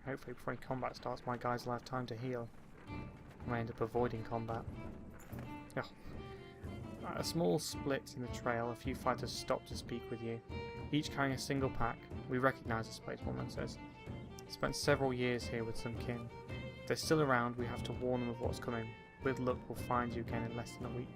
Hopefully before any combat starts my guys will have time to heal. I may end up avoiding combat. Ugh. At a small split in the trail, a few fighters stop to speak with you. Each carrying a single pack. We recognise this place, one man says. Spent several years here with some kin. If they're still around, we have to warn them of what's coming. With luck, we'll find you again in less than a week.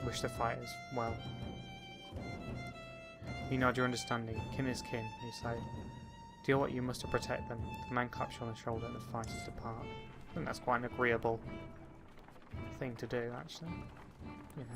Wish the fighters well. You nod your understanding. Kin is kin, you say. Do what you must to protect them. The man claps you on the shoulder and the fighters depart. I think that's quite an agreeable thing to do, actually. You know.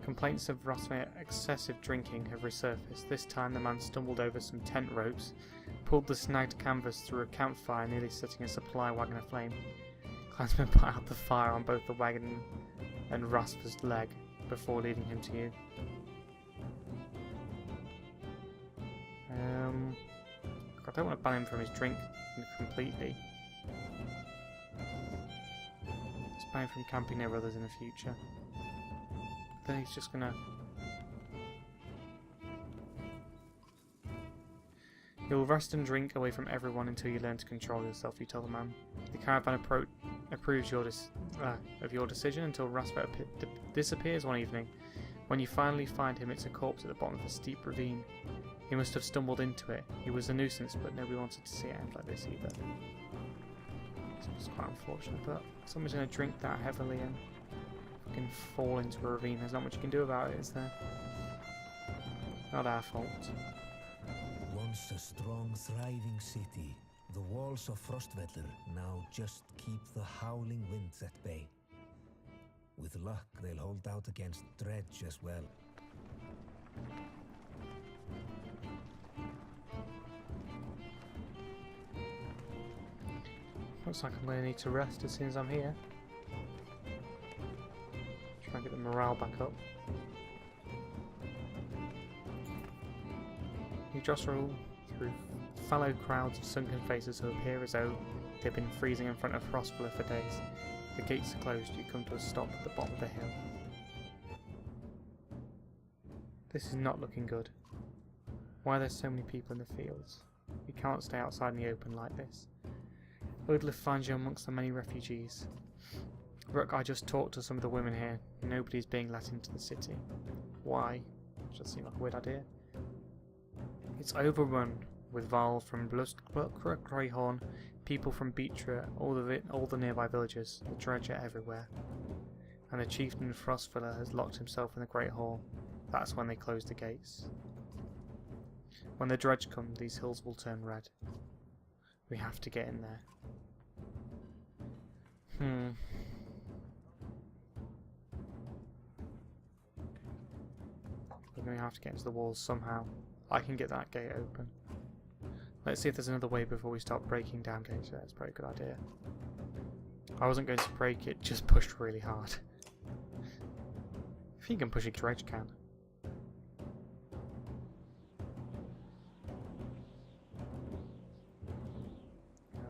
Complaints of Rosmer's excessive drinking have resurfaced. This time the man stumbled over some tent ropes, pulled the snagged canvas through a campfire, nearly setting a supply wagon aflame. Clansmen put out the fire on both the wagon and Rosmer's leg before leading him to you. I don't want to ban him from his drink completely. Let's ban him from camping near others in the future. Then he's just gonna... You'll rest and drink away from everyone until you learn to control yourself, you tell the man. The caravan approves of your decision until Rosmer disappears one evening. When you finally find him, it's a corpse at the bottom of a steep ravine. He must have stumbled into it. He was a nuisance, but nobody wanted to see it end like this either. It's quite unfortunate, but someone's going to drink that heavily and fucking fall into a ravine. There's not much you can do about it, is there? Not our fault. Once a strong, thriving city, the walls of Frostvellir now just keep the howling winds at bay. With luck, they'll hold out against Dredge as well. Looks like I'm going to need to rest as soon as I'm here. Try and get the morale back up. You jostle through fallow crowds of sunken faces who appear as though they've been freezing in front of Frostvellir for days. The gates are closed. You come to a stop at the bottom of the hill. This is not looking good. Why are there so many people in the fields? You can't stay outside in the open like this. Udlif finds you amongst the many refugees. Rook, I just talked to some of the women here. Nobody's being let into the city. Why? Just seems like a weird idea. It's overrun with Val from Greyhorn, people from Beatra, all the nearby villages. The Dredge are everywhere. And the chieftain Frostvellir has locked himself in the Great Hall. That's when they close the gates. When the Dredge come, these hills will turn red. We have to get in there. We're going to have to get into the walls somehow. I can get that gate open. Let's see if there's another way before we start breaking down gates. That's a very good idea. I wasn't going to break it, just pushed really hard. If you can push a Dredge can.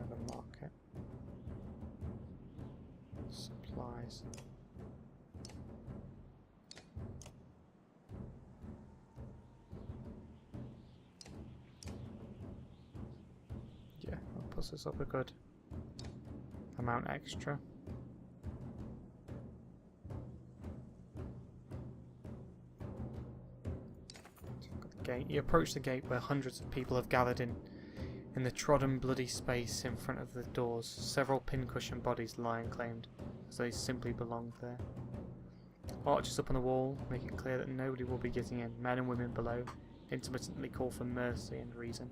The market. Supplies. Yeah, that puts us up a good amount extra. Gate. You approach the gate where hundreds of people have gathered in the trodden bloody space in front of the doors. Several pincushion bodies lie unclaimed, as they simply belonged there. Archers up on the wall make it clear that nobody will be getting in. Men and women below intermittently call for mercy and reason,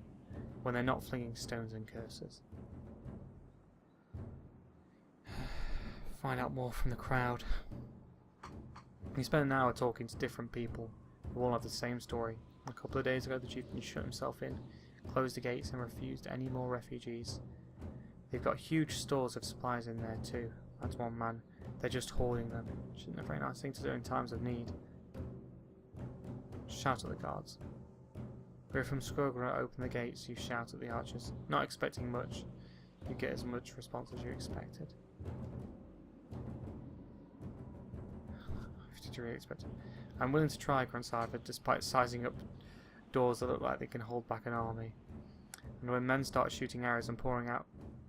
when they're not flinging stones and curses. Find out more from the crowd. You spend an hour talking to different people who all have the same story. A couple of days ago the chieftain shut himself in, closed the gates and refused any more refugees. They've got huge stores of supplies in there too. That's one man. They're just hoarding them, which isn't a very nice thing to do in times of need. Shout at the guards. We're from Skurgra, open the gates, you shout at the archers. Not expecting much. You get as much response as you expected. Did you really expect it? I'm willing to try, grunts Ivor, despite sizing up doors that look like they can hold back an army. And when men start shooting arrows and pouring out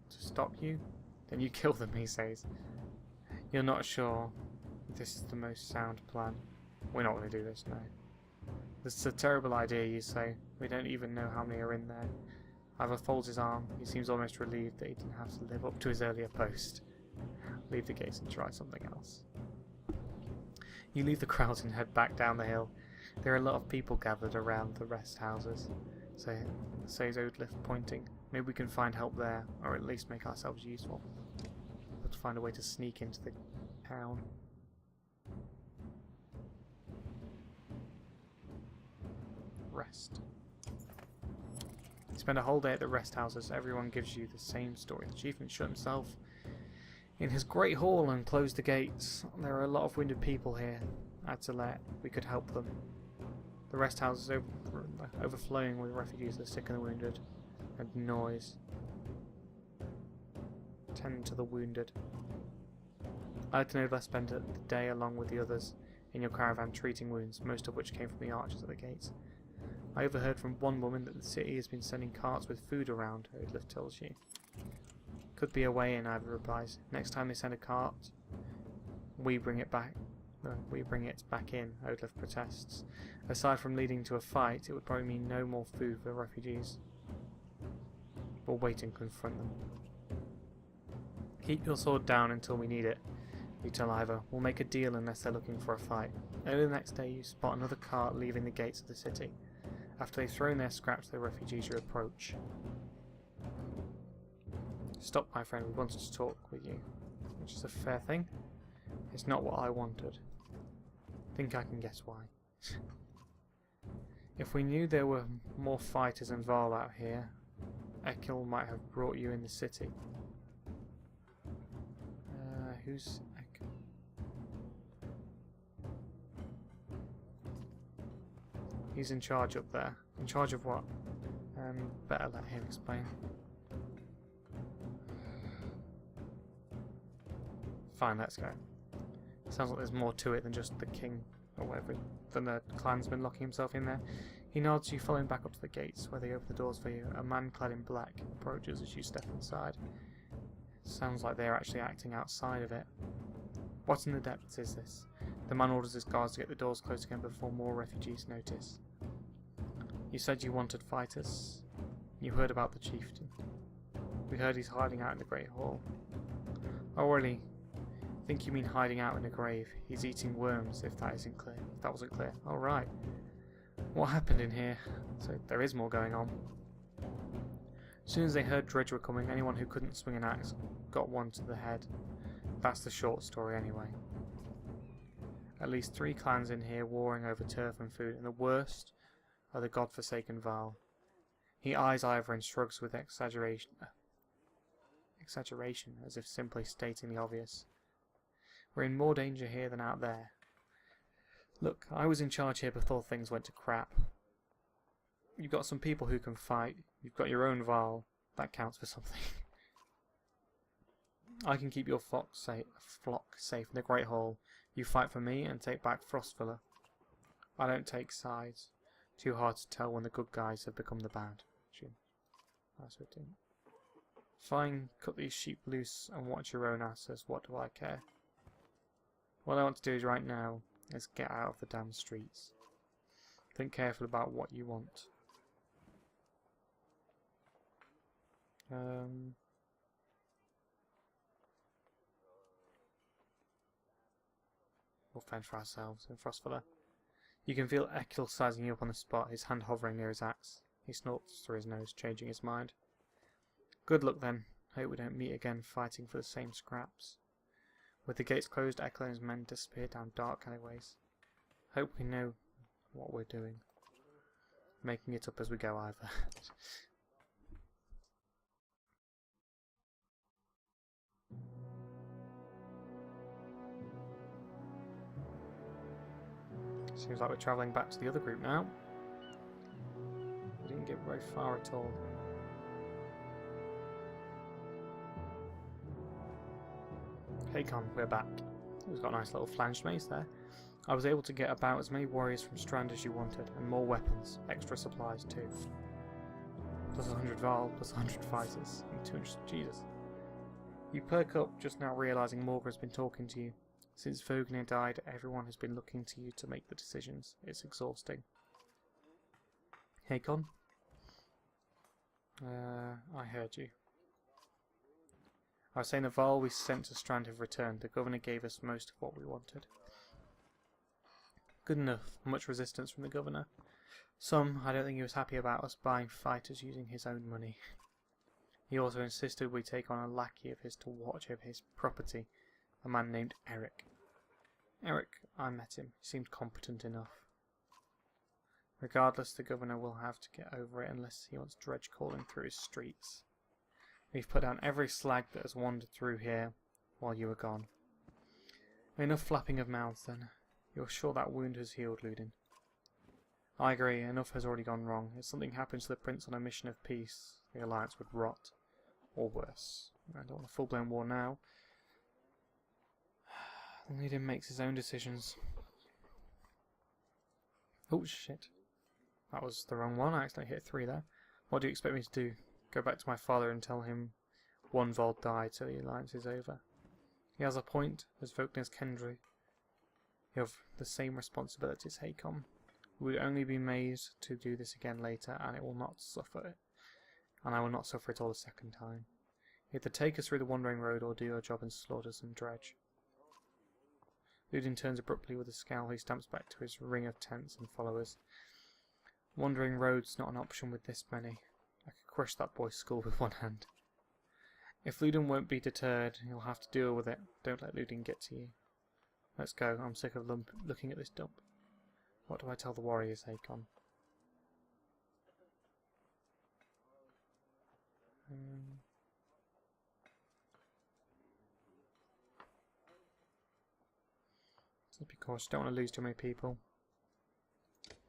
to stop you, then you kill them, he says. You're not sure this is the most sound plan. We're not going to do this, no. This is a terrible idea, you say. We don't even know how many are in there. Ivor folds his arm. He seems almost relieved that he didn't have to live up to his earlier post. Leave the gates and try something else. You leave the crowd and head back down the hill. There are a lot of people gathered around the rest houses, says Odlif, pointing. Maybe we can find help there, or at least make ourselves useful. We'll have to find a way to sneak into the town. Rest. You spend a whole day at the rest houses. Everyone gives you the same story. The chieftain shut himself in his great hall and closed the gates. There are a lot of wounded people here. Add to let, we could help them. The rest houses overflowing with refugees, the sick and the wounded, and noise. Tend to the wounded. I had to know that I spent the day along with the others in your caravan treating wounds, most of which came from the archers at the gates. I overheard from one woman that the city has been sending carts with food around, Odlif tells you. Could be a way in, Ivor replies. Next time they send a cart, we bring it back in, Odlif protests. Aside from leading to a fight, it would probably mean no more food for the refugees. We'll wait and confront them. Keep your sword down until we need it, you tell Ivor. We'll make a deal unless they're looking for a fight. Early the next day you spot another cart leaving the gates of the city. After they've thrown their scraps, the refugees you approach. Stop, my friend, we wanted to talk with you. Which is a fair thing. It's not what I wanted. Think I can guess why. If we knew there were more fighters and Varl out here, Ekil might have brought you in the city. Who's Ekil? He's in charge up there. In charge of what? Better let him explain. Fine, let's go. Sounds like there's more to it than just the king, or whatever, than the clansman locking himself in there. He nods, you follow him back up to the gates, where they open the doors for you. A man clad in black approaches as you step inside. Sounds like they're actually acting outside of it. What in the depths is this? The man orders his guards to get the doors closed again before more refugees notice. You said you wanted fighters. You heard about the chieftain. We heard he's hiding out in the Great Hall. Oh, really? Think you mean hiding out in a grave? He's eating worms, if that isn't clear. If that wasn't clear. Oh, right. What happened in here? So there is more going on. As soon as they heard Dredge were coming, anyone who couldn't swing an axe got one to the head. That's the short story anyway. At least 3 clans in here warring over turf and food, and the worst are the godforsaken Varl. He eyes Ivor and shrugs with exaggeration, as if simply stating the obvious. We're in more danger here than out there. Look, I was in charge here before things went to crap. You've got some people who can fight. You've got your own Varl. That counts for something. I can keep your flock safe in the Great Hall. You fight for me and take back Frostvilla. I don't take sides. Too hard to tell when the good guys have become the bad. Fine, cut these sheep loose and watch your own asses. What do I care? What I want to do is right now is get out of the damn streets. Think carefully about what you want. We'll fend for ourselves in Frostvilla. You can feel Ekil sizing you up on the spot, his hand hovering near his axe. He snorts through his nose, changing his mind. Good luck then. Hope we don't meet again fighting for the same scraps. With the gates closed, Ekil and his men disappear down dark alleyways. Hope we know what we're doing. Making it up as we go, Ivor. Seems like we're travelling back to the other group now. We didn't get very far at all. Hey Con, we're back. We've got a nice little flange mace there. I was able to get about as many warriors from Strand as you wanted, and more weapons, extra supplies too. Plus 100 Val, plus 100 fighters, and 200... Jesus. You perk up just now realising Morgan has been talking to you. Since Vogner died, everyone has been looking to you to make the decisions. It's exhausting. Hakon? I heard you. I was saying the Val we sent to Strand have returned. The governor gave us most of what we wanted. Good enough. Much resistance from the governor. Some, I don't think he was happy about us buying fighters using his own money. He also insisted we take on a lackey of his to watch over his property, a man named Eric. Eric, I met him. He seemed competent enough. Regardless, the governor will have to get over it unless he wants Dredge calling through his streets. We've put down every slag that has wandered through here while you were gone. Enough flapping of mouths then. You're sure that wound has healed, Ludin? I agree, enough has already gone wrong. If something happens to the prince on a mission of peace, the alliance would rot. Or worse. I don't want a full-blown war now. Ludin makes his own decisions. Oh shit. That was the wrong one. I accidentally hit 3 there. What do you expect me to do? Go back to my father and tell him one Vold died so the alliance is over? He has a point, as Vogner's Kendry. You have the same responsibilities, Hakon. We will only be made to do this again later, and it will not suffer it. And I will not suffer it all a second time. Either take us through the Wandering Road or do your job and slaughter some Dredge. Ludin turns abruptly with a scowl. He stamps back to his ring of tents and followers. Wandering Road's not an option with this many. I could crush that boy's skull with one hand. If Ludin won't be deterred, you'll have to deal with it. Don't let Ludin get to you. Let's go. I'm sick of looking at this dump. What do I tell the warriors, Hakon? Let's be cautious. Don't want to lose too many people.